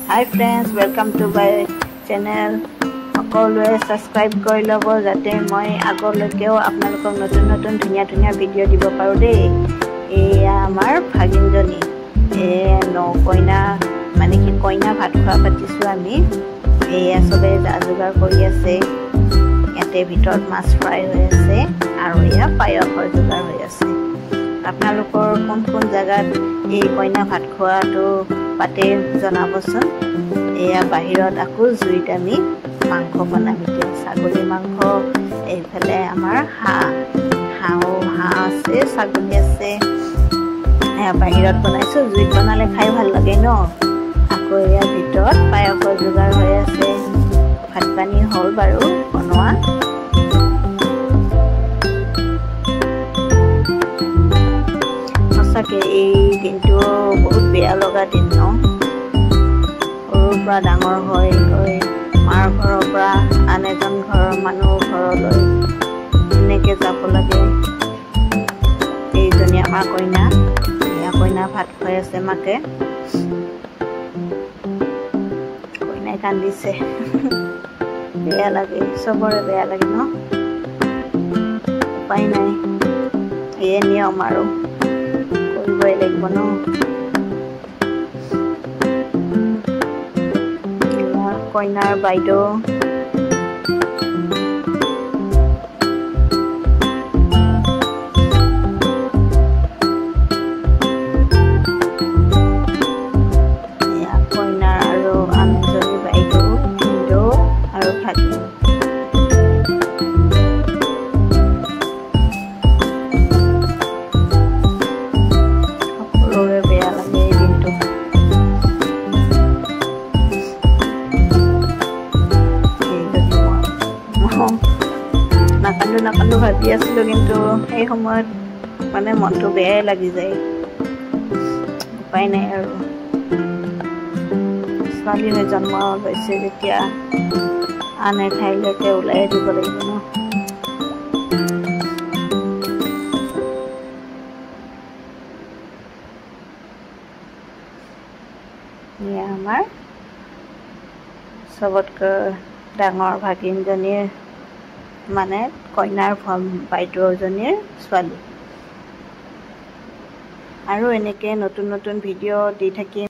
Hi friends, welcome to my channel. সকলোৱে subscribe কৰি ল'ব যাতে মই আগলৈকেও আপোনালোকক নতুন নতুন ধুনীয়া ধুনীয়া ভিডিঅ' দিব পাৰো দেই। এয়া আমাৰ ভাগিনজনী কইনা মানে কি কইনা ভাত খোৱা পাতিছো আমি। এয়া সবে যোগাৰ কৰি আছে। ইয়াতে ভিতৰত মাছ ফ্ৰাই হৈ আছে আৰু এয়া পায়সৰ যোগাৰ হৈ আছে। আপোনালোকৰ কোন কোন জায়গাত এই কইনা ভাত খোৱাটো পাতে জনাবচোন। এয়া বাহিৰত আকৌ জুইত আমি মাংস বনাম এতিয়া ছাগলী মাংস এইফালে আমাৰ হাঁহ আছে ছাগলী আছে এয়া বাহিৰত বনাইছো জুইত বনালে খাই ভাল লাগে ন। আকৌ এয়া ভিতৰত পায়সৰ যোগাৰ হৈ আছে। ভাত পানী হ'ল বাৰু বনোৱা। সঁচাকে এই দিনটো বহুত বেয়া লগা দিন ন। সৰুৰ পৰা ডাঙৰ হৈ গৈ মাৰ ঘৰৰ পৰা আন এজন ঘৰৰ মানুহ ঘৰলৈ এনেকৈ যাব লাগে। এইজনী আমাৰ কইনা। এয়া কইনা ভাত খুৱাই আছে মাকে। কইনাই কান্দিছে। বেয়া লাগে, চবৰে বেয়া লাগে ন। উপায় নাই, এয়ে নিয়ম আৰু কৰিবই লাগিব ন। কইনাৰ বাইদেউ কইনাৰ আৰু আনজনী বাইদেউ ভিনদেউ আৰু ভাগিন। সকলোৰে বেয়া লাগে এই দিনটো। নাকান্দো ভাবি আছিলো কিন্তু সেই সময়ত মানে মনটো বেয়াই লাগি যায়। উপায় নাই আৰু ছোৱালী হৈ জন্ম লৈছে যেতিয়া আন এঠাইলৈকে ওলাই দিব লাগিব ন। এয়া আমাৰ চবতকৈ ডাঙৰ ভাগিনজনীৰ মানে কইনাৰ বাইদেউজনীৰ ছোৱালী। আৰু এনেকৈ নতুন নতুন ভিডিঅ' দি থাকিম।